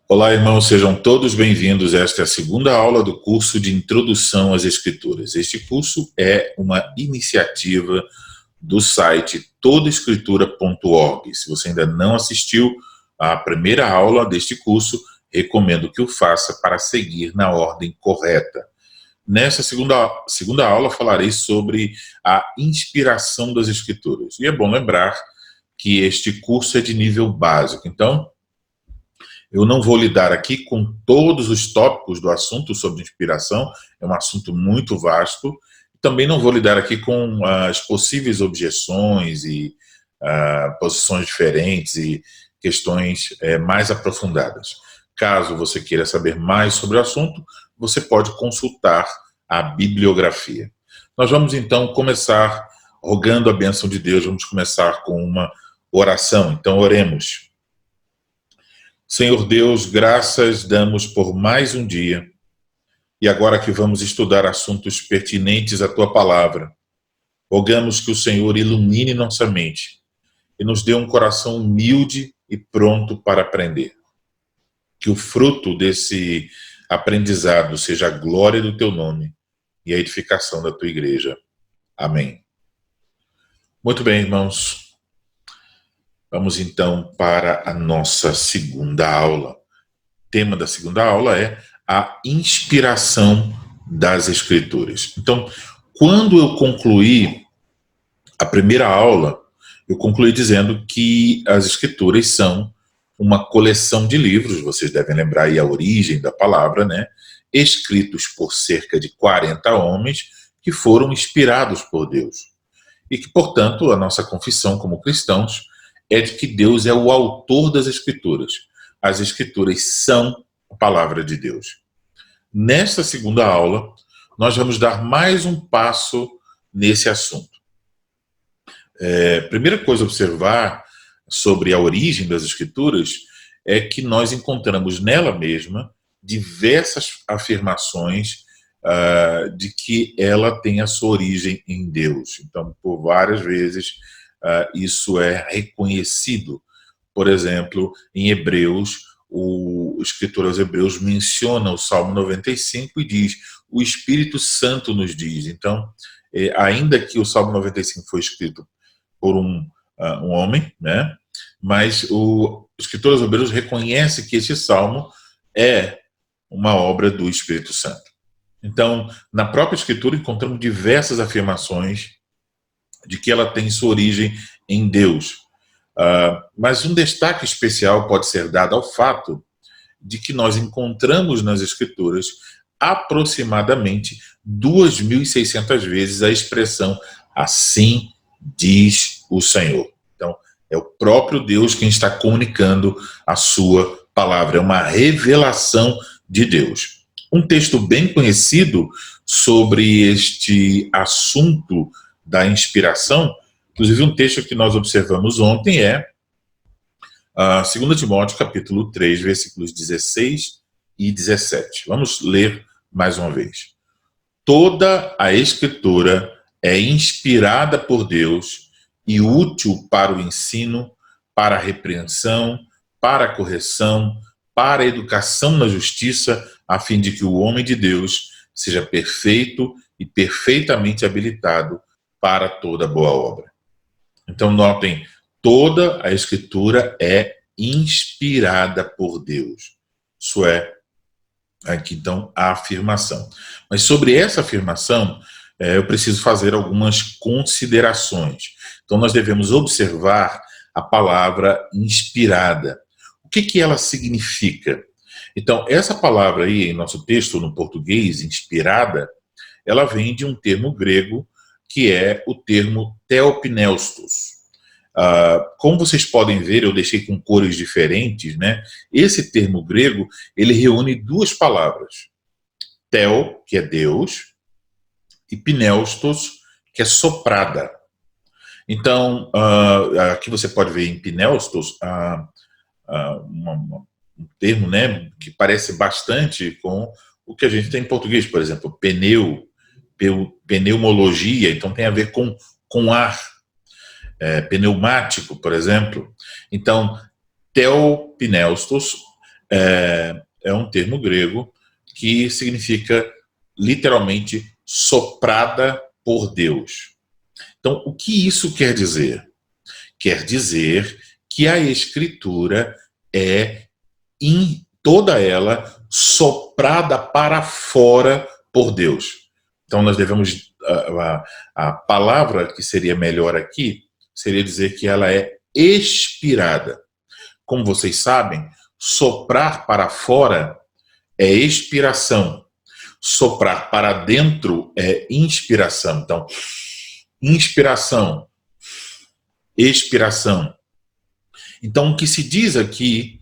Olá, irmãos, sejam todos bem-vindos. Esta é a segunda aula do curso de Introdução às Escrituras. Este curso é uma iniciativa do site todaescritura.org. Se você ainda não assistiu à primeira aula deste curso, recomendo que o faça para seguir na ordem correta. Nessa segunda aula, falarei sobre a inspiração das Escrituras. E é bom lembrar que este curso é de nível básico. Então, eu não vou lidar aqui com todos os tópicos do assunto sobre inspiração, é um assunto muito vasto. Também não vou lidar aqui com as possíveis objeções e posições diferentes e questões mais aprofundadas. Caso você queira saber mais sobre o assunto, você pode consultar a bibliografia. Nós vamos então começar rogando a bênção de Deus, vamos começar com uma oração. Então oremos. Senhor Deus, graças damos por mais um dia. E agora que vamos estudar assuntos pertinentes à Tua Palavra, rogamos que o Senhor ilumine nossa mente e nos dê um coração humilde e pronto para aprender. Que o fruto desse aprendizado seja a glória do Teu nome e a edificação da Tua igreja. Amém. Muito bem, irmãos. Vamos então para a nossa segunda aula. O tema da segunda aula é a inspiração das Escrituras. Então, quando eu concluí a primeira aula, eu concluí dizendo que as Escrituras são uma coleção de livros, vocês devem lembrar aí a origem da palavra, né? Escritos por cerca de 40 homens que foram inspirados por Deus. E que, portanto, a nossa confissão como cristãos é de que Deus é o autor das Escrituras. As Escrituras são a palavra de Deus. Nesta segunda aula, nós vamos dar mais um passo nesse assunto. Primeira coisa a observar sobre a origem das Escrituras é que nós encontramos nela mesma diversas afirmações de que ela tem a sua origem em Deus. Então, por várias vezes, isso é reconhecido. Por exemplo, em Hebreus, o escritor aos Hebreus menciona o Salmo 95 e diz: o Espírito Santo nos diz. Então, ainda que o Salmo 95 foi escrito por um homem, né, mas o escritor aos Hebreus reconhece que esse Salmo é uma obra do Espírito Santo. Então, na própria Escritura encontramos diversas afirmações de que ela tem sua origem em Deus. Mas um destaque especial pode ser dado ao fato de que nós encontramos nas Escrituras aproximadamente 2.600 vezes a expressão "assim diz o Senhor". Então, é o próprio Deus quem está comunicando a sua palavra, é uma revelação de Deus. Um texto bem conhecido sobre este assunto da inspiração, inclusive um texto que nós observamos ontem é 2 Timóteo capítulo 3, versículos 16 e 17. Vamos ler mais uma vez. Toda a Escritura é inspirada por Deus e útil para o ensino, para a repreensão, para a correção, para a educação na justiça, a fim de que o homem de Deus seja perfeito e perfeitamente habilitado para toda boa obra. Então, notem, toda a Escritura é inspirada por Deus. Isso é, aqui então, a afirmação. Mas sobre essa afirmação, eu preciso fazer algumas considerações. Então, nós devemos observar a palavra inspirada. O que ela significa? Então, essa palavra aí, em nosso texto, no português, inspirada, ela vem de um termo grego que é o termo theopneustos. Como vocês podem ver, eu deixei com cores diferentes, né? Esse termo grego, ele reúne duas palavras. Theo, que é Deus, e pneustos, que é soprada. Então, aqui você pode ver em pneustos um termo, né, que parece bastante com o que a gente tem em português, por exemplo, pneu, pneumologia, então tem a ver com ar, pneumático, por exemplo. Então, theopneustos é um termo grego que significa literalmente soprada por Deus. Então, o que isso quer dizer? Quer dizer que a Escritura é, em toda ela, soprada para fora por Deus. Então, nós devemos, a palavra que seria melhor aqui, seria dizer que ela é expirada. Como vocês sabem, soprar para fora é expiração. Soprar para dentro é inspiração. Então, inspiração, expiração. Então, o que se diz aqui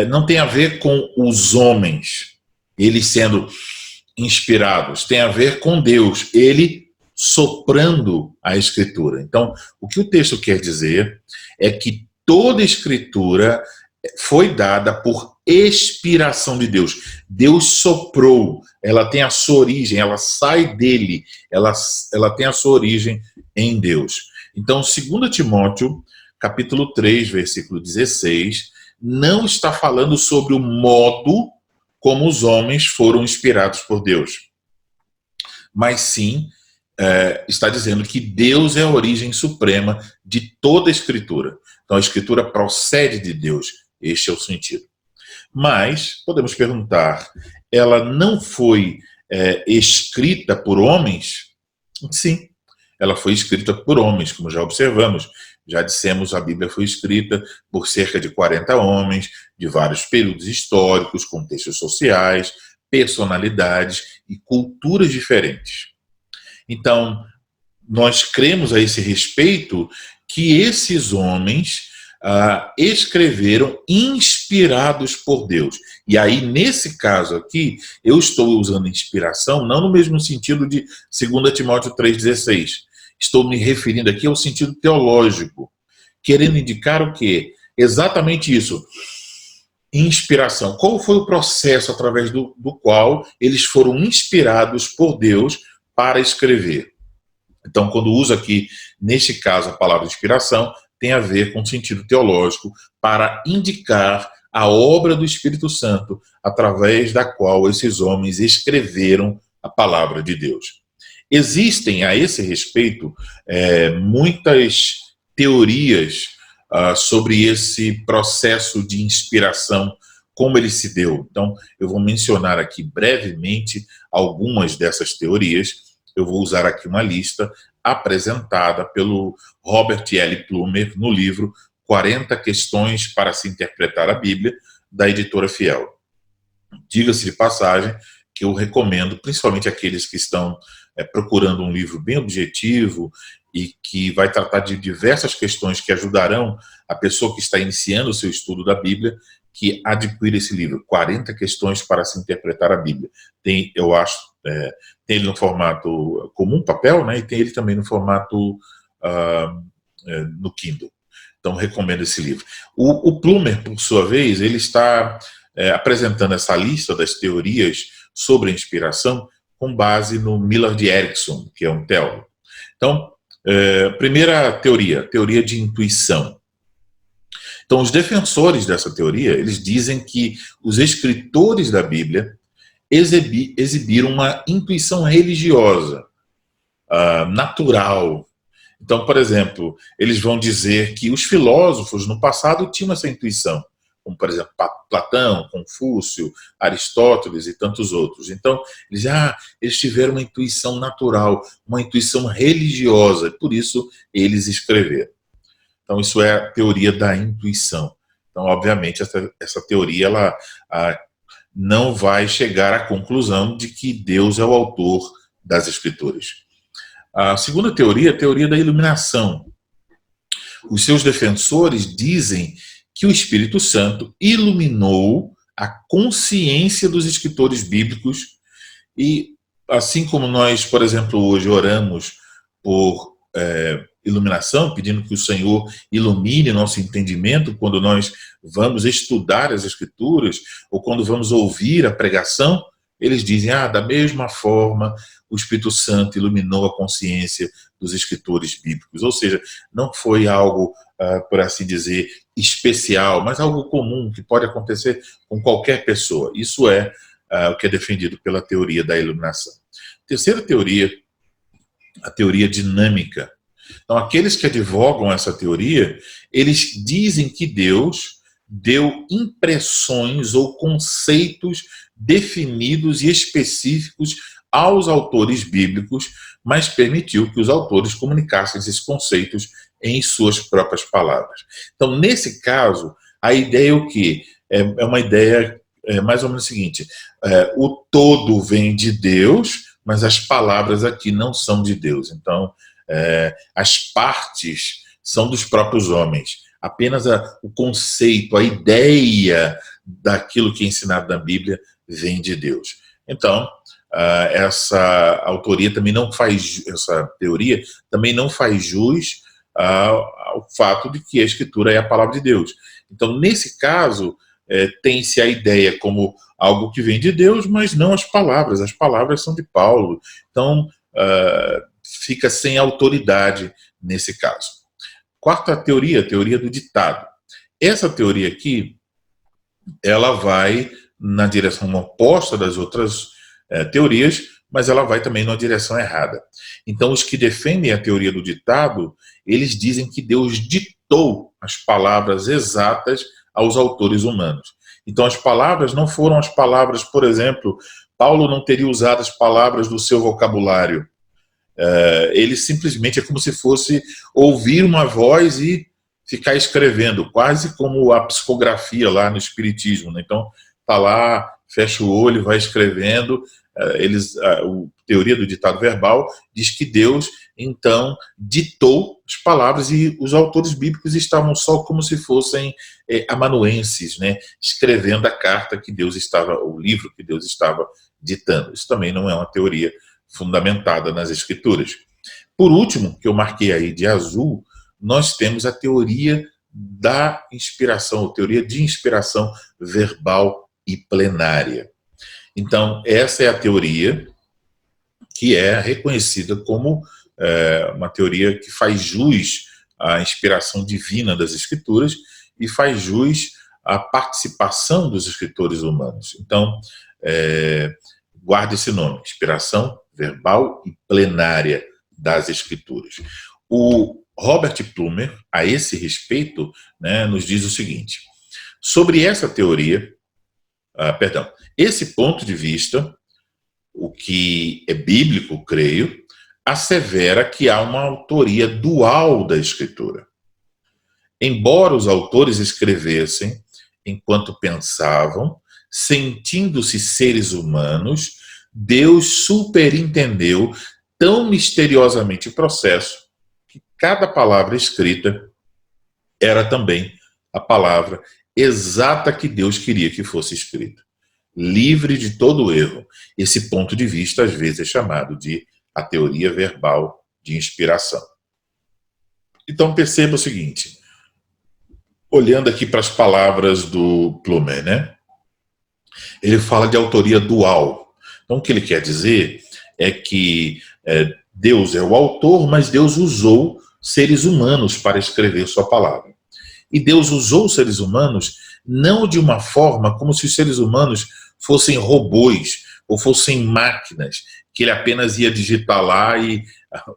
não tem a ver com os homens, eles sendo inspirados, tem a ver com Deus, ele soprando a Escritura. Então, o que o texto quer dizer é que toda Escritura foi dada por expiração de Deus. Deus soprou, ela tem a sua origem, ela sai dele, ela tem a sua origem em Deus. Então, 2 Timóteo, capítulo 3, versículo 16, não está falando sobre o modo como os homens foram inspirados por Deus, mas sim está dizendo que Deus é a origem suprema de toda a Escritura. Então a Escritura procede de Deus, este é o sentido. Mas, podemos perguntar, ela não foi escrita por homens? Sim, ela foi escrita por homens, como já observamos. Já dissemos, a Bíblia foi escrita por cerca de 40 homens, de vários períodos históricos, contextos sociais, personalidades e culturas diferentes. Então, nós cremos a esse respeito que esses homens escreveram inspirados por Deus. E aí, nesse caso aqui, eu estou usando inspiração não no mesmo sentido de 2 Timóteo 3,16. Estou me referindo aqui ao sentido teológico, querendo indicar o quê? Exatamente isso. Inspiração. Qual foi o processo através do qual eles foram inspirados por Deus para escrever? Então, quando uso aqui, neste caso, a palavra inspiração, tem a ver com sentido teológico para indicar a obra do Espírito Santo através da qual esses homens escreveram a palavra de Deus. Existem, a esse respeito, muitas teorias sobre esse processo de inspiração, como ele se deu. Então, eu vou mencionar aqui brevemente algumas dessas teorias. Eu vou usar aqui uma lista apresentada pelo Robert L. Plumer no livro 40 Questões para se Interpretar a Bíblia, da editora Fiel. Diga-se de passagem que eu recomendo, principalmente aqueles que estão procurando um livro bem objetivo e que vai tratar de diversas questões que ajudarão a pessoa que está iniciando o seu estudo da Bíblia, que adquira esse livro, 40 Questões para se Interpretar a Bíblia. Tem, eu acho, tem ele no formato comum, papel, né, e tem ele também no formato no Kindle. Então, recomendo esse livro. O Plumer, por sua vez, ele está apresentando essa lista das teorias sobre a inspiração com base no Millard Erickson, que é um teólogo. Então, primeira teoria, teoria de intuição. Então, os defensores dessa teoria, eles dizem que os escritores da Bíblia exibiram uma intuição religiosa, natural. Então, por exemplo, eles vão dizer que os filósofos no passado tinham essa intuição, como, por exemplo, Platão, Confúcio, Aristóteles e tantos outros. Então, eles tiveram uma intuição natural, uma intuição religiosa, por isso eles escreveram. Então, isso é a teoria da intuição. Então, obviamente, essa teoria ela não vai chegar à conclusão de que Deus é o autor das Escrituras. A segunda teoria é a teoria da iluminação. Os seus defensores dizem que o Espírito Santo iluminou a consciência dos escritores bíblicos e, assim como nós, por exemplo, hoje oramos por iluminação, pedindo que o Senhor ilumine nosso entendimento quando nós vamos estudar as Escrituras ou quando vamos ouvir a pregação, eles dizem, da mesma forma o Espírito Santo iluminou a consciência dos escritores bíblicos. Ou seja, não foi algo, por assim dizer, especial, mas algo comum, que pode acontecer com qualquer pessoa. Isso é o que é defendido pela teoria da iluminação. Terceira teoria, a teoria dinâmica. Então, aqueles que advogam essa teoria, eles dizem que Deus deu impressões ou conceitos definidos e específicos aos autores bíblicos, mas permitiu que os autores comunicassem esses conceitos em suas próprias palavras. Então, nesse caso, a ideia é o quê? É uma ideia mais ou menos o seguinte, o todo vem de Deus, mas as palavras aqui não são de Deus. Então, as partes são dos próprios homens. Apenas o conceito, a ideia daquilo que é ensinado na Bíblia vem de Deus. Então, essa autoria também não faz, essa teoria também não faz jus ao fato de que a Escritura é a palavra de Deus. Então, nesse caso, tem-se a ideia como algo que vem de Deus, mas não as palavras. As palavras são de Paulo. Então, fica sem autoridade nesse caso. Quarta teoria, a teoria do ditado. Essa teoria aqui, ela vai na direção oposta das outras teorias, mas ela vai também na direção errada. Então, os que defendem a teoria do ditado, eles dizem que Deus ditou as palavras exatas aos autores humanos. Então, as palavras não foram as palavras, por exemplo, Paulo não teria usado as palavras do seu vocabulário. Ele simplesmente é como se fosse ouvir uma voz e ficar escrevendo, quase como a psicografia lá no Espiritismo, né? Então, está lá, fecha o olho, vai escrevendo. A teoria do ditado verbal diz que Deus, então, ditou as palavras e os autores bíblicos estavam só como se fossem amanuenses, né? Escrevendo a carta que Deus estava, o livro que Deus estava ditando. Isso também não é uma teoria fundamentada nas Escrituras. Por último, que eu marquei aí de azul, nós temos a teoria da inspiração, a teoria de inspiração verbal e plenária. Então, essa é a teoria que é reconhecida como uma teoria que faz jus à inspiração divina das Escrituras e faz jus à participação dos escritores humanos. Então, guarde esse nome, inspiração verbal e plenária das Escrituras. O Robert Plumer, a esse respeito, né, nos diz o seguinte: sobre essa teoria, esse ponto de vista, o que é bíblico, creio, assevera que há uma autoria dual da Escritura. Embora os autores escrevessem enquanto pensavam, sentindo-se seres humanos, Deus superintendeu tão misteriosamente o processo que cada palavra escrita era também a palavra exata que Deus queria que fosse escrita, livre de todo erro. Esse ponto de vista, às vezes, é chamado de a teoria verbal de inspiração. Então, perceba o seguinte, olhando aqui para as palavras do Plumer, né? Ele fala de autoria dual. Então, o que ele quer dizer é que Deus é o autor, mas Deus usou seres humanos para escrever sua palavra. E Deus usou os seres humanos não de uma forma como se os seres humanos fossem robôs ou fossem máquinas, que ele apenas ia digitar lá e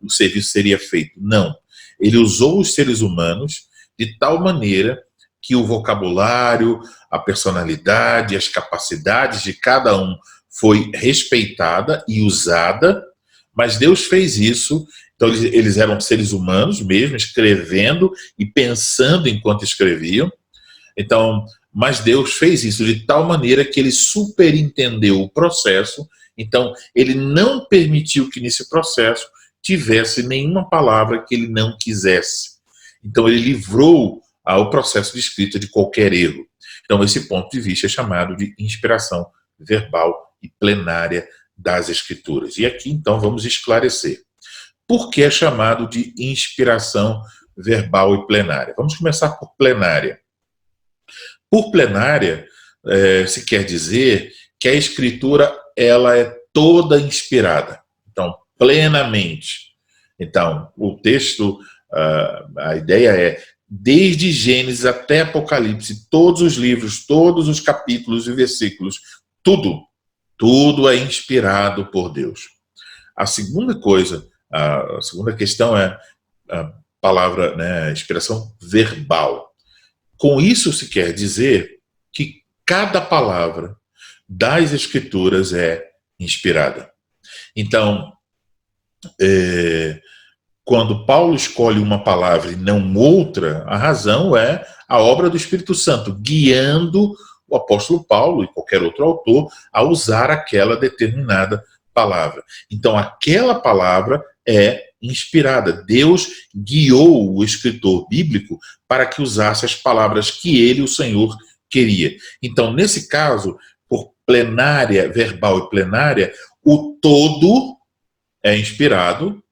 o serviço seria feito. Não. Ele usou os seres humanos de tal maneira que o vocabulário, a personalidade, as capacidades de cada um foi respeitada e usada, mas Deus fez isso. Então eles eram seres humanos mesmo, escrevendo e pensando enquanto escreviam. Então, mas Deus fez isso de tal maneira que ele superintendeu o processo. Então, ele não permitiu que nesse processo tivesse nenhuma palavra que ele não quisesse. Então, ele livrou o processo de escrita de qualquer erro. Então, esse ponto de vista é chamado de inspiração verbal e plenária das Escrituras. E aqui, então, vamos esclarecer. Por que é chamado de inspiração verbal e plenária? Vamos começar por plenária. Por plenária, se quer dizer que a Escritura ela é toda inspirada. Então, plenamente. Então, o texto, a ideia é, desde Gênesis até Apocalipse, todos os livros, todos os capítulos e versículos, tudo é inspirado por Deus. A segunda coisa, a segunda questão é a palavra, né, inspiração verbal. Com isso se quer dizer que cada palavra das Escrituras é inspirada. Então, quando Paulo escolhe uma palavra e não outra, a razão é a obra do Espírito Santo, guiando o apóstolo Paulo e qualquer outro autor a usar aquela determinada palavra. Então, aquela palavra é inspirada. Deus guiou o escritor bíblico para que usasse as palavras que ele, o Senhor, queria. Então, nesse caso, por plenária, verbal e plenária, o todo é inspirado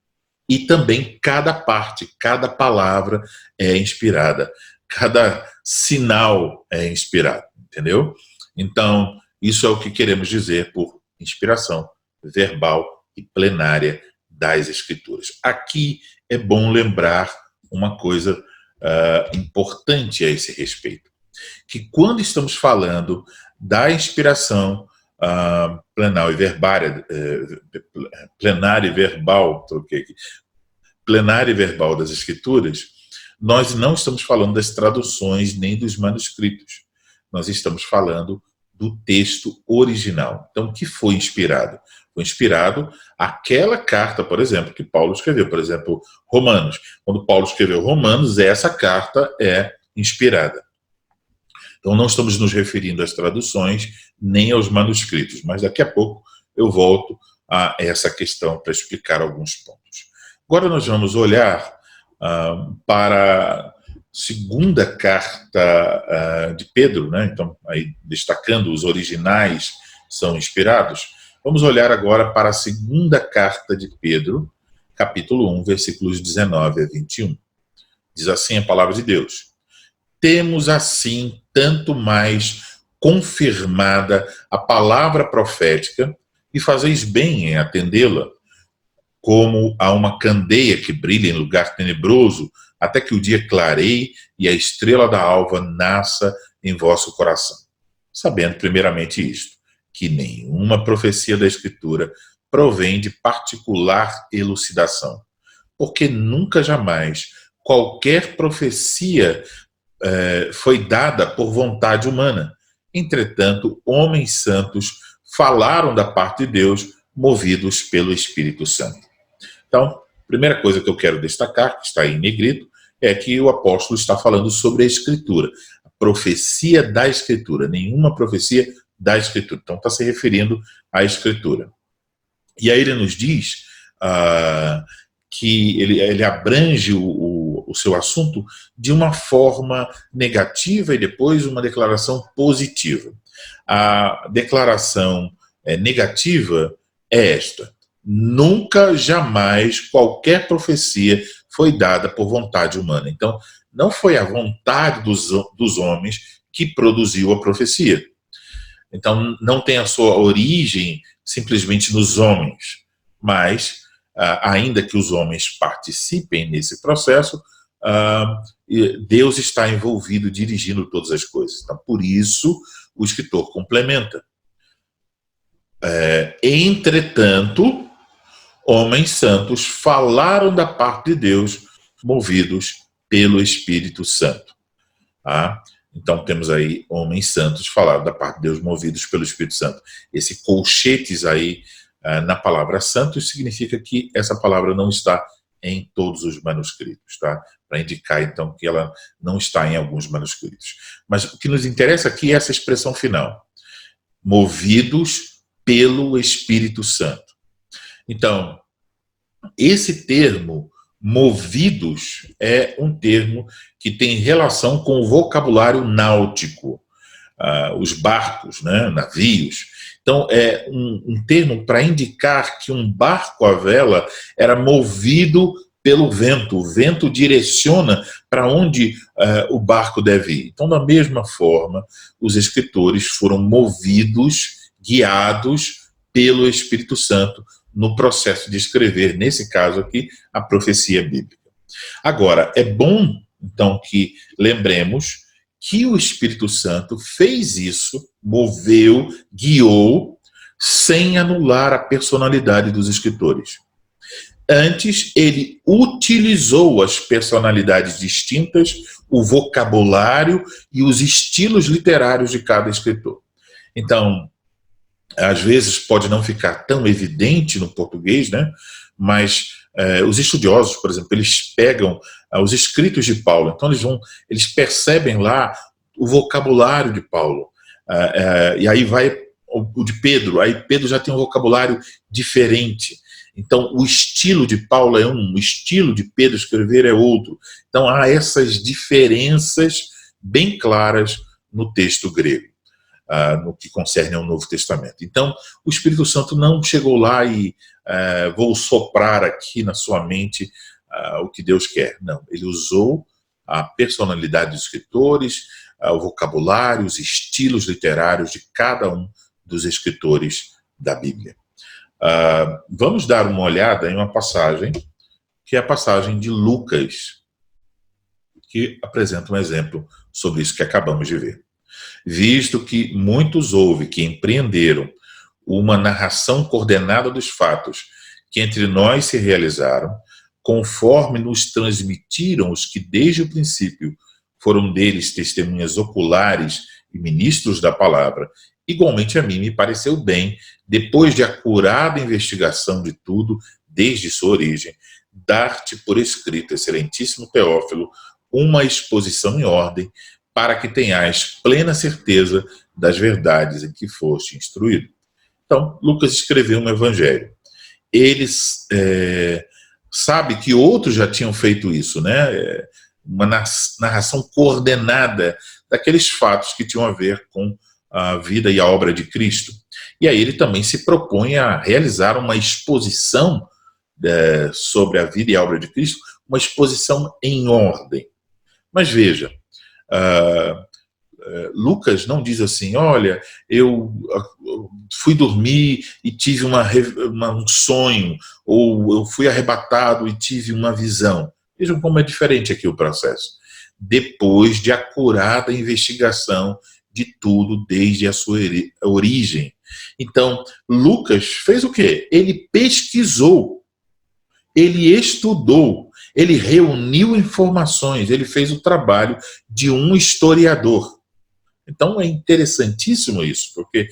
e também cada parte, cada palavra é inspirada. Cada sinal é inspirado, entendeu? Então, isso é o que queremos dizer por inspiração verbal e plenária das Escrituras. Aqui é bom lembrar uma coisa importante a esse respeito, que quando estamos falando da inspiração plenária e verbária, plenária e verbal, troquei aqui, plenária e verbal das Escrituras, nós não estamos falando das traduções nem dos manuscritos. Nós estamos falando do texto original. Então, o que foi inspirado? Foi inspirado aquela carta, por exemplo, que Paulo escreveu. Por exemplo, Romanos. Quando Paulo escreveu Romanos, essa carta é inspirada. Então, não estamos nos referindo às traduções nem aos manuscritos, mas daqui a pouco eu volto a essa questão para explicar alguns pontos. Agora nós vamos olhar para a segunda carta de Pedro, né? Então, aí destacando os originais são inspirados. Vamos olhar agora para a segunda carta de Pedro, capítulo 1, versículos 19 a 21. Diz assim a palavra de Deus: temos assim tanto mais confirmada a palavra profética, e fazeis bem em atendê-la, como a uma candeia que brilha em lugar tenebroso, até que o dia clareie e a estrela da alva nasça em vosso coração. Sabendo primeiramente isto, que nenhuma profecia da Escritura provém de particular elucidação, porque nunca jamais qualquer profecia foi dada por vontade humana. Entretanto, homens santos falaram da parte de Deus, movidos pelo Espírito Santo. Então, a primeira coisa que eu quero destacar, que está aí em negrito, é que o apóstolo está falando sobre a Escritura, a profecia da Escritura, nenhuma profecia da Escritura. Então, está se referindo à Escritura. E aí ele nos diz que ele abrange o seu assunto de uma forma negativa e depois uma declaração positiva. A declaração negativa é esta: nunca, jamais, qualquer profecia foi dada por vontade humana. Então, não foi a vontade dos homens que produziu a profecia. Então, não tem a sua origem simplesmente nos homens, mas, ainda que os homens participem nesse processo, Deus está envolvido, dirigindo todas as coisas. Então, por isso, o escritor complementa. Entretanto, homens santos falaram da parte de Deus, movidos pelo Espírito Santo. Então temos aí homens santos falaram da parte de Deus, movidos pelo Espírito Santo. Esse colchetes aí na palavra santos significa que essa palavra não está em todos os manuscritos, tá? Para indicar então que ela não está em alguns manuscritos. Mas o que nos interessa aqui é essa expressão final: movidos pelo Espírito Santo. Então, esse termo, movidos, é um termo que tem relação com o vocabulário náutico, os barcos, né, navios. Então, é um termo para indicar que um barco à vela era movido pelo vento. O vento direciona para onde o barco deve ir. Então, da mesma forma, os escritores foram movidos, guiados pelo Espírito Santo no processo de escrever, nesse caso aqui, a profecia bíblica. Agora, é bom, então, que lembremos que o Espírito Santo fez isso, moveu, guiou, sem anular a personalidade dos escritores. Antes, ele utilizou as personalidades distintas, o vocabulário e os estilos literários de cada escritor. Então, às vezes pode não ficar tão evidente no português, né? Mas os estudiosos, por exemplo, eles pegam os escritos de Paulo, então eles percebem lá o vocabulário de Paulo, e aí vai o de Pedro, aí Pedro já tem um vocabulário diferente. Então, o estilo de Paulo é um, o estilo de Pedro escrever é outro. Então, há essas diferenças bem claras no texto grego, no que concerne ao Novo Testamento. Então, o Espírito Santo não chegou lá e vou soprar aqui na sua mente o que Deus quer. Não, ele usou a personalidade dos escritores, o vocabulário, os estilos literários de cada um dos escritores da Bíblia. Vamos dar uma olhada em uma passagem, que é a passagem de Lucas, que apresenta um exemplo sobre isso que acabamos de ver. Visto que muitos houve que empreenderam uma narração coordenada dos fatos que entre nós se realizaram, conforme nos transmitiram os que desde o princípio foram deles testemunhas oculares e ministros da palavra, igualmente a mim me pareceu bem, depois de acurada investigação de tudo, desde sua origem, dar-te por escrito, excelentíssimo Teófilo, uma exposição em ordem, para que tenhais plena certeza das verdades em que foste instruído. Então, Lucas escreveu um evangelho. Ele sabe que outros já tinham feito isso, né? Uma narração coordenada daqueles fatos que tinham a ver com a vida e a obra de Cristo. E aí ele também se propõe a realizar uma exposição sobre a vida e a obra de Cristo, uma exposição em ordem. Mas veja, Lucas não diz assim, olha, eu fui dormir e tive um sonho, ou eu fui arrebatado e tive uma visão. Vejam como é diferente aqui o processo. Depois de acurada investigação de tudo desde a sua origem. Então, Lucas fez o quê? Ele pesquisou, ele estudou, ele reuniu informações, ele fez o trabalho de um historiador. Então, é interessantíssimo isso, porque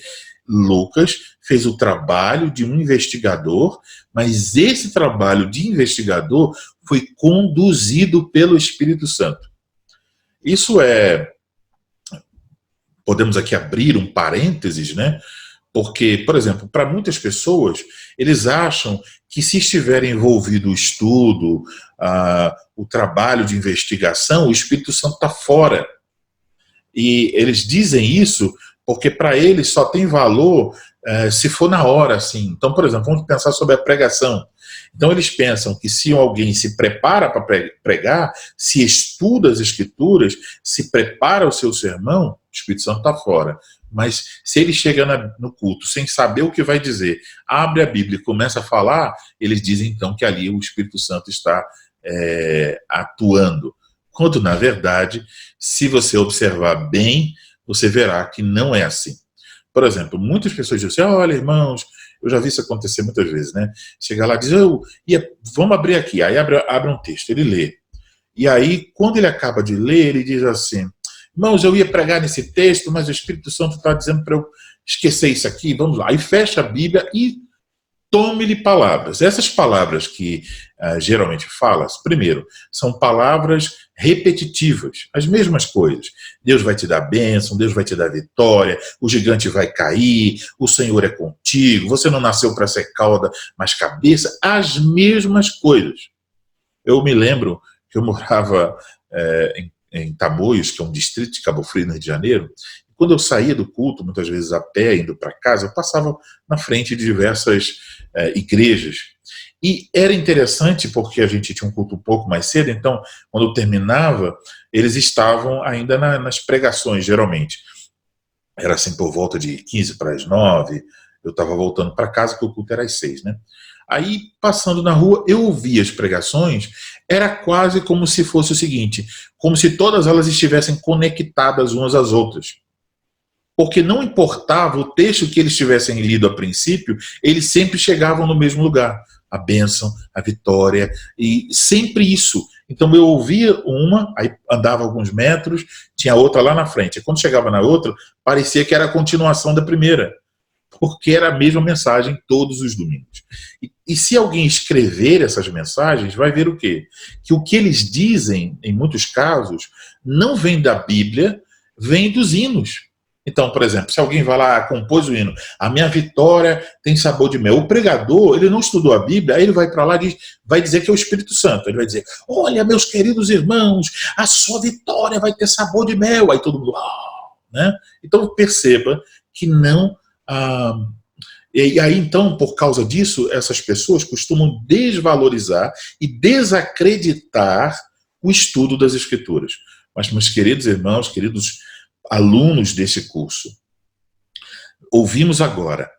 Lucas fez o trabalho de um investigador, mas esse trabalho de investigador foi conduzido pelo Espírito Santo. Isso podemos aqui abrir um parênteses, né? Porque, por exemplo, para muitas pessoas, eles acham que se estiver envolvido o estudo, o trabalho de investigação, o Espírito Santo está fora. E eles dizem isso porque para eles só tem valor se for na hora, assim. Então, por exemplo, vamos pensar sobre a pregação. Então, eles pensam que se alguém se prepara para pregar, se estuda as Escrituras, se prepara o seu sermão, o Espírito Santo está fora. Mas se ele chega no culto sem saber o que vai dizer, abre a Bíblia e começa a falar, eles dizem então que ali o Espírito Santo está atuando. Quando, na verdade, se você observar bem, você verá que não é assim. Por exemplo, muitas pessoas dizem assim, olha, irmãos, eu já vi isso acontecer muitas vezes, né? Chega lá e diz, vamos abrir aqui. Aí abre um texto, ele lê. E aí, quando ele acaba de ler, ele diz assim, irmãos, eu ia pregar nesse texto, mas o Espírito Santo está dizendo para eu esquecer isso aqui, vamos lá. Aí fecha a Bíblia e tome-lhe palavras. Essas palavras que geralmente falas, primeiro, são palavras repetitivas, as mesmas coisas. Deus vai te dar bênção, Deus vai te dar vitória, o gigante vai cair, o Senhor é contigo, você não nasceu para ser cauda, mas cabeça, as mesmas coisas. Eu me lembro que eu morava em Tamoios, que é um distrito de Cabo Frio, no Rio de Janeiro. Quando eu saía do culto, muitas vezes a pé, indo para casa, eu passava na frente de diversas igrejas. E era interessante porque a gente tinha um culto um pouco mais cedo, então, quando eu terminava, eles estavam ainda nas pregações, geralmente. Era assim por volta de 15 para as 9, Eu estava voltando para casa, que o culto era às 6, né? Aí, passando na rua, eu ouvia as pregações, era quase como se fosse o seguinte, como se todas elas estivessem conectadas umas às outras. Porque não importava o texto que eles tivessem lido a princípio, eles sempre chegavam no mesmo lugar. A bênção, a vitória, e sempre isso. Então eu ouvia uma, aí andava alguns metros, tinha outra lá na frente. E quando chegava na outra, parecia que era a continuação da primeira, porque era a mesma mensagem todos os domingos. E se alguém escrever essas mensagens, vai ver o quê? Que o que eles dizem, em muitos casos, não vem da Bíblia, vem dos hinos. Então, por exemplo, se alguém vai lá, compôs o hino, a minha vitória tem sabor de mel. O pregador, ele não estudou a Bíblia, aí ele vai para lá e vai dizer que é o Espírito Santo. Ele vai dizer, olha, meus queridos irmãos, a sua vitória vai ter sabor de mel. Aí todo mundo, né? Então perceba que não... E aí, então, por causa disso, essas pessoas costumam desvalorizar e desacreditar o estudo das Escrituras. Mas, meus queridos irmãos, queridos alunos desse curso, ouvimos agora,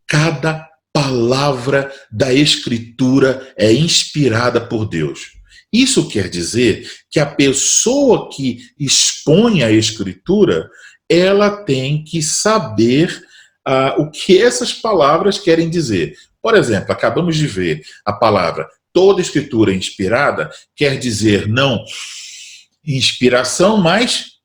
cada palavra da Escritura é inspirada por Deus. Isso quer dizer que a pessoa que expõe a Escritura, ela tem que saber o que essas palavras querem dizer. Por exemplo, acabamos de ver a palavra toda Escritura inspirada, quer dizer não inspiração, mas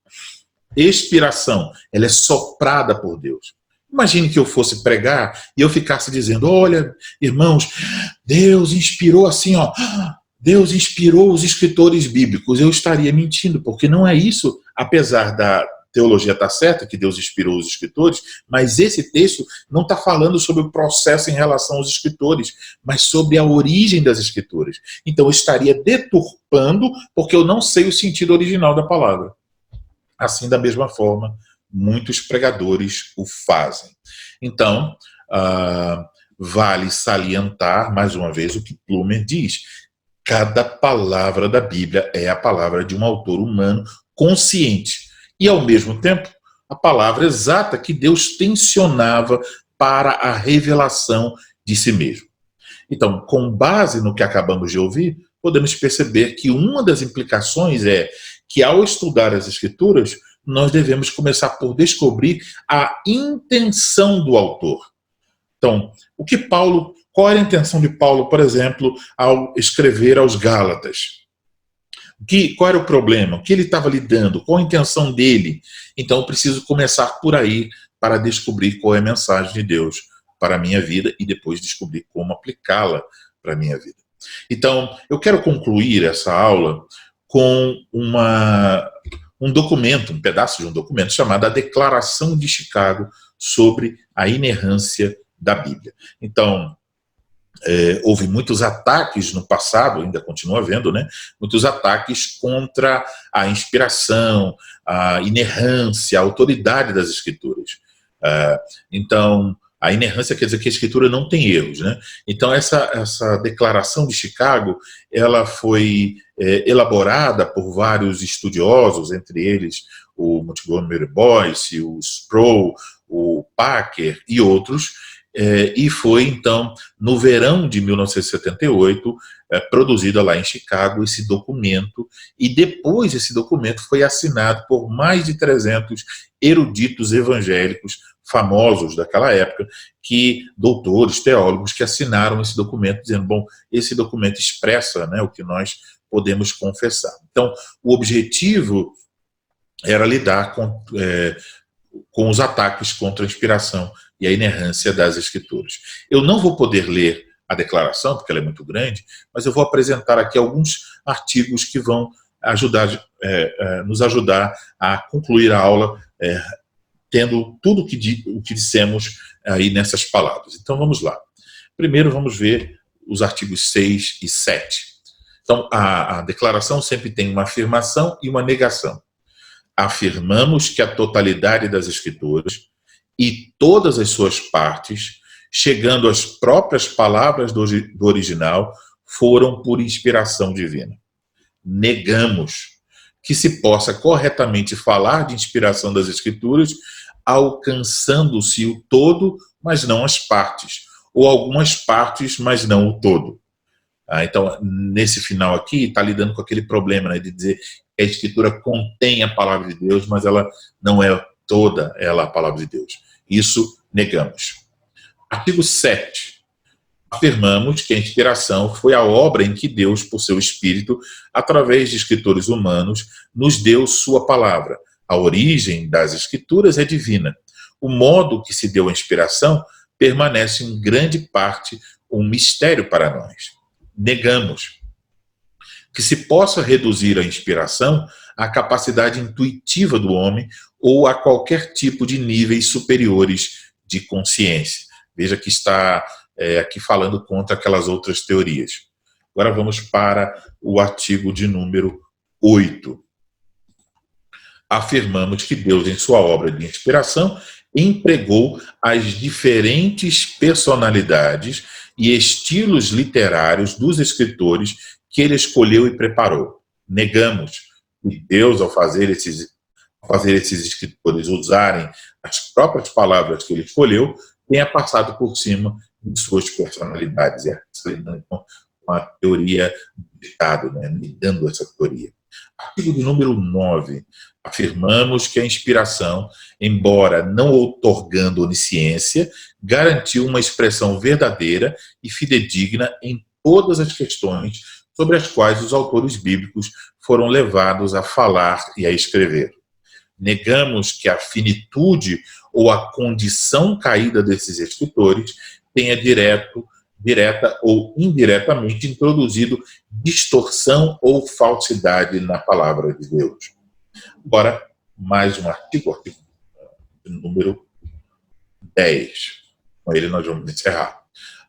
expiração, ela é soprada por Deus. Imagine que eu fosse pregar e eu ficasse dizendo, olha, irmãos, Deus inspirou assim, ó, Deus inspirou os escritores bíblicos. Eu estaria mentindo, porque não é isso, apesar da teologia estar certa, que Deus inspirou os escritores, mas esse texto não está falando sobre o processo em relação aos escritores, mas sobre a origem das escrituras. Então eu estaria deturpando, porque eu não sei o sentido original da palavra. Assim, da mesma forma, muitos pregadores o fazem. Então, vale salientar, mais uma vez, o que Plumer diz. Cada palavra da Bíblia é a palavra de um autor humano consciente. E, ao mesmo tempo, a palavra exata que Deus tensionava para a revelação de si mesmo. Então, com base no que acabamos de ouvir, podemos perceber que uma das implicações é que, ao estudar as Escrituras, nós devemos começar por descobrir a intenção do autor. Então, qual era a intenção de Paulo, por exemplo, ao escrever aos Gálatas? Qual era o problema? O que ele estava lidando? Qual a intenção dele? Então, eu preciso começar por aí para descobrir qual é a mensagem de Deus para a minha vida e depois descobrir como aplicá-la para a minha vida. Então, eu quero concluir essa aula com um documento, um pedaço de um documento chamado a Declaração de Chicago sobre a inerrância da Bíblia. Então, houve muitos ataques no passado, ainda continua havendo, né? Muitos ataques contra a inspiração, a inerrância, a autoridade das Escrituras. Então, a inerrância quer dizer que a Escritura não tem erros, né? Então, essa declaração de Chicago, ela foi elaborada por vários estudiosos, entre eles o Montgomery Boyce, o Sproul, o Packer e outros, e foi, então, no verão de 1978, produzida lá em Chicago esse documento, e depois esse documento foi assinado por mais de 300 eruditos evangélicos famosos daquela época, doutores, teólogos, que assinaram esse documento, dizendo, bom, esse documento expressa, né, o que nós podemos confessar. Então, o objetivo era lidar com os ataques contra a inspiração e a inerrância das Escrituras. Eu não vou poder ler a declaração, porque ela é muito grande, mas eu vou apresentar aqui alguns artigos que vão nos ajudar a concluir a aula tendo tudo o que dissemos aí nessas palavras. Então vamos lá. Primeiro vamos ver os artigos 6 e 7. Então a declaração sempre tem uma afirmação e uma negação. Afirmamos que a totalidade das Escrituras e todas as suas partes, chegando às próprias palavras do original, foram por inspiração divina. Negamos que se possa corretamente falar de inspiração das Escrituras, alcançando-se o todo mas não as partes, ou algumas partes, mas não o todo. Então, nesse final aqui, está lidando com aquele problema, né, de dizer que a Escritura contém a palavra de Deus, mas ela não é toda ela a palavra de Deus. Isso negamos. Artigo 7. Afirmamos que a inspiração foi a obra em que Deus, por seu Espírito, através de escritores humanos, nos deu sua palavra. A origem das Escrituras é divina. O modo que se deu a inspiração permanece em grande parte um mistério para nós. Negamos que se possa reduzir a inspiração à capacidade intuitiva do homem ou a qualquer tipo de níveis superiores de consciência. Veja que está aqui falando contra aquelas outras teorias. Agora vamos para o artigo de número 8. Afirmamos que Deus, em sua obra de inspiração, empregou as diferentes personalidades e estilos literários dos escritores que ele escolheu e preparou. Negamos que Deus, ao fazer esses escritores usarem as próprias palavras que ele escolheu, tenha passado por cima de suas personalidades. Com a teoria do Estado, né? Negando essa teoria. Artigo de número 9. Afirmamos que a inspiração, embora não outorgando onisciência, garantiu uma expressão verdadeira e fidedigna em todas as questões sobre as quais os autores bíblicos foram levados a falar e a escrever. Negamos que a finitude ou a condição caída desses escritores tenha direta ou indiretamente introduzido distorção ou falsidade na palavra de Deus. Agora, mais um artigo número 10. Com ele nós vamos encerrar.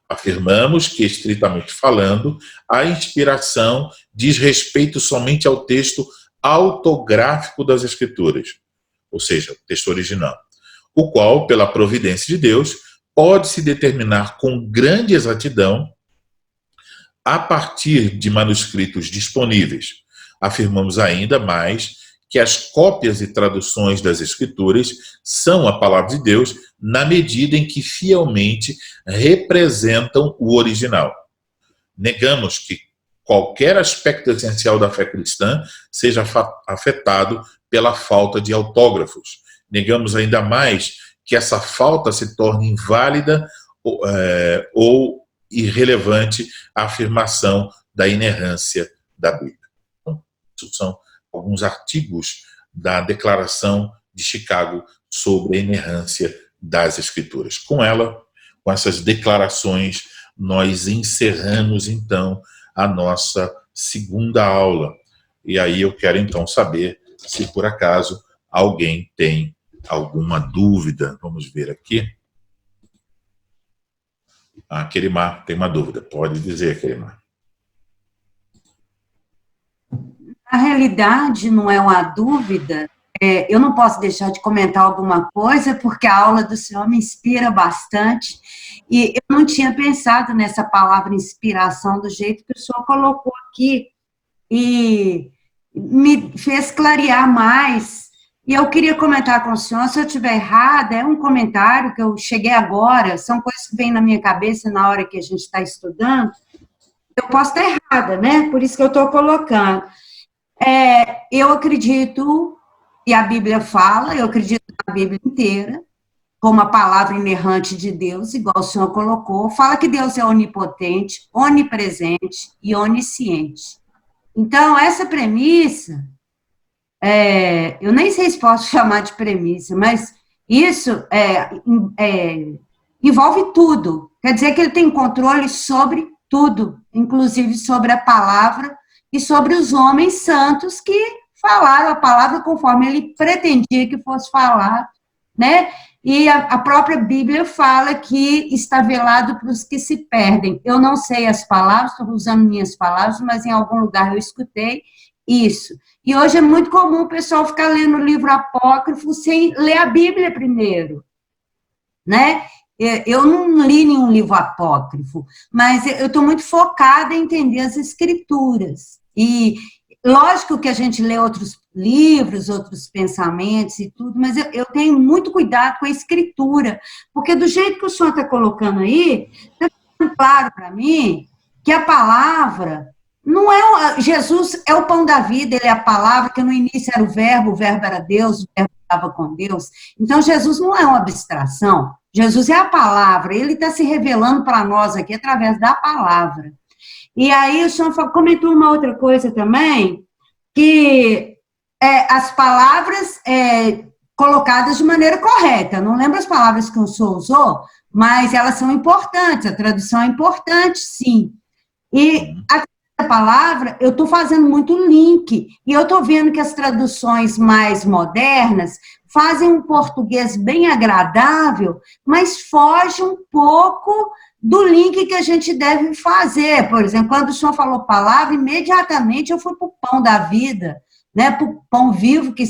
Afirmamos que, estritamente falando, a inspiração diz respeito somente ao texto autográfico das Escrituras, ou seja, o texto original, o qual, pela providência de Deus, pode-se determinar com grande exatidão a partir de manuscritos disponíveis. Afirmamos ainda mais que as cópias e traduções das Escrituras são a palavra de Deus na medida em que fielmente representam o original. Negamos que qualquer aspecto essencial da fé cristã seja afetado pela falta de autógrafos. Negamos ainda mais que essa falta se torne inválida ou irrelevante a afirmação da inerrância da Bíblia. Então, isso são alguns artigos da Declaração de Chicago sobre a inerrância das Escrituras. Com essas declarações, nós encerramos, então, a nossa segunda aula. E aí eu quero, então, saber se, por acaso, alguém tem alguma dúvida. Vamos ver aqui. Kerimar tem uma dúvida. Pode dizer, Kerimar. Na realidade, não é uma dúvida. Eu não posso deixar de comentar alguma coisa, porque a aula do senhor me inspira bastante. E eu não tinha pensado nessa palavra inspiração do jeito que o senhor colocou aqui. E me fez clarear mais. E eu queria comentar com o senhor, se eu estiver errada, é um comentário que eu cheguei agora, são coisas que vêm na minha cabeça na hora que a gente está estudando. Eu posso estar errada, né? Por isso que eu estou colocando. Eu acredito, e a Bíblia fala, eu acredito na Bíblia inteira, como a palavra inerrante de Deus, igual o senhor colocou, fala que Deus é onipotente, onipresente e onisciente. Então, essa premissa, eu nem sei se posso chamar de premissa, mas isso envolve tudo. Quer dizer que ele tem controle sobre tudo, inclusive sobre a palavra e sobre os homens santos que falaram a palavra conforme ele pretendia que fosse falado, né? E a própria Bíblia fala que está velado para os que se perdem. Eu não sei as palavras, estou usando minhas palavras, mas em algum lugar eu escutei isso. E hoje é muito comum o pessoal ficar lendo o livro apócrifo sem ler a Bíblia primeiro, né? Eu não li nenhum livro apócrifo, mas eu estou muito focada em entender as Escrituras. E lógico que a gente lê outros livros, outros pensamentos e tudo, mas eu tenho muito cuidado com a escritura, porque do jeito que o senhor está colocando aí, está ficando claro para mim que a palavra não é... Jesus é o pão da vida, ele é a palavra, que no início era o verbo era Deus, o verbo estava com Deus. Então, Jesus não é uma abstração, Jesus é a palavra, ele está se revelando para nós aqui através da palavra. E aí o senhor comentou uma outra coisa também, que as palavras colocadas de maneira correta. Não lembro as palavras que o senhor usou, mas elas são importantes, a tradução é importante, sim. E a palavra, eu estou fazendo muito link, e eu estou vendo que as traduções mais modernas fazem um português bem agradável, mas foge um pouco do link que a gente deve fazer. Por exemplo, quando o senhor falou palavra, imediatamente eu fui para o pão da vida, né? Para o pão vivo que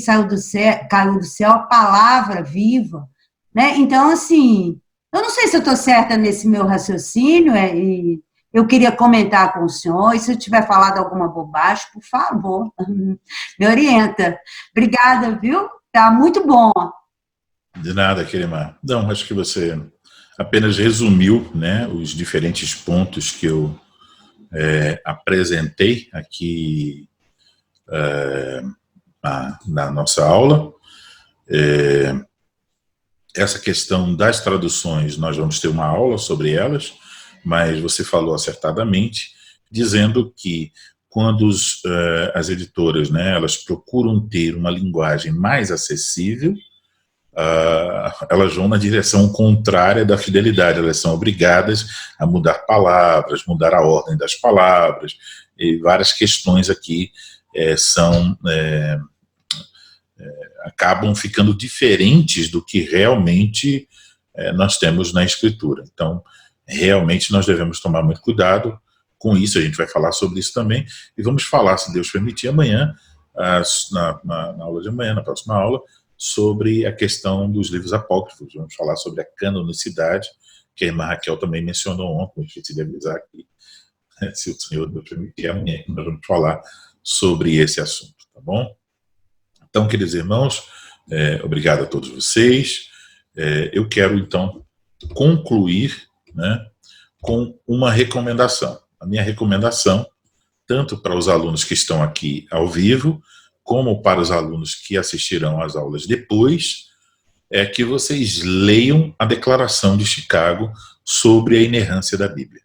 caiu do céu, a palavra viva. Né? Então, assim, eu não sei se eu estou certa nesse meu raciocínio, e eu queria comentar com o senhor, e se eu tiver falado alguma bobagem, por favor, me orienta. Obrigada, viu? Tá muito bom. De nada, Querimar. Não, acho que você apenas resumiu, né, os diferentes pontos que eu apresentei aqui na nossa aula. Essa questão das traduções, nós vamos ter uma aula sobre elas, mas você falou acertadamente, dizendo que quando as editoras, né, elas procuram ter uma linguagem mais acessível, elas vão na direção contrária da fidelidade, elas são obrigadas a mudar palavras, mudar a ordem das palavras, e várias questões aqui acabam ficando diferentes do que realmente nós temos na Escritura. Então, realmente nós devemos tomar muito cuidado com isso, a gente vai falar sobre isso também, e vamos falar, se Deus permitir, amanhã, na aula de amanhã, na próxima aula, sobre a questão dos livros apócrifos. Vamos falar sobre a canonicidade, que a irmã Raquel também mencionou ontem, eu esqueci de avisar aqui, se o Senhor Deus permitir, amanhã nós vamos falar sobre esse assunto, tá bom? Então, queridos irmãos, obrigado a todos vocês. Eu quero, então, concluir, né, com uma recomendação. A minha recomendação, tanto para os alunos que estão aqui ao vivo, como para os alunos que assistirão às aulas depois, é que vocês leiam a Declaração de Chicago sobre a inerrância da Bíblia.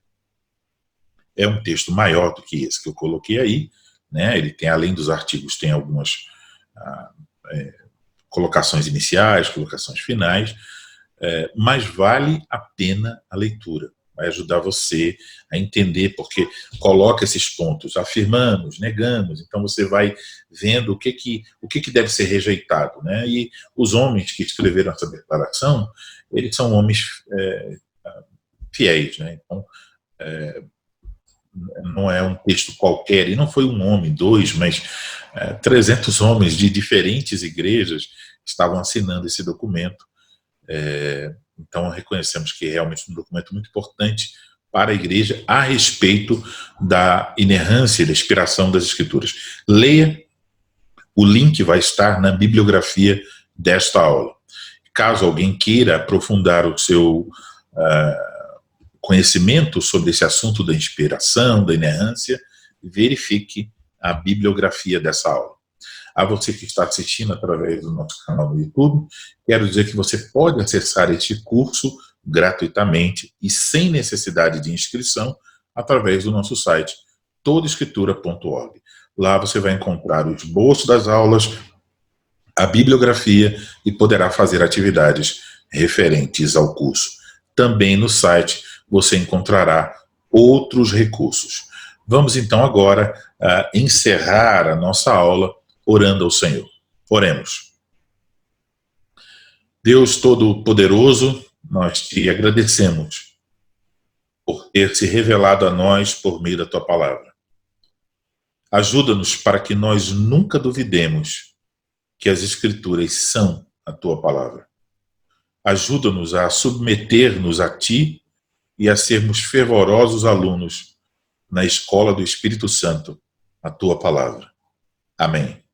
É um texto maior do que esse que eu coloquei aí, né? Ele tem, além dos artigos, tem algumas colocações iniciais, colocações finais, mas vale a pena a leitura. Vai ajudar você a entender, porque coloca esses pontos, afirmamos, negamos, então você vai vendo o que deve ser rejeitado, né? E os homens que escreveram essa declaração, eles são homens fiéis, né? Então, não é um texto qualquer, e não foi um homem, dois, mas 300 homens de diferentes igrejas estavam assinando esse documento. Então, reconhecemos que é realmente um documento muito importante para a igreja a respeito da inerrância e da inspiração das Escrituras. Leia, o link vai estar na bibliografia desta aula. Caso alguém queira aprofundar o seu conhecimento sobre esse assunto da inspiração, da inerrância, verifique a bibliografia dessa aula. A você que está assistindo através do nosso canal no YouTube, quero dizer que você pode acessar este curso gratuitamente e sem necessidade de inscrição através do nosso site todoescritura.org. Lá você vai encontrar o esboço das aulas, a bibliografia e poderá fazer atividades referentes ao curso. Também no site você encontrará outros recursos. Vamos então agora encerrar a nossa aula orando ao Senhor. Oremos. Deus Todo-Poderoso, nós te agradecemos por ter se revelado a nós por meio da tua palavra. Ajuda-nos para que nós nunca duvidemos que as Escrituras são a tua palavra. Ajuda-nos a submeter-nos a ti e a sermos fervorosos alunos na escola do Espírito Santo, a tua palavra. Amém.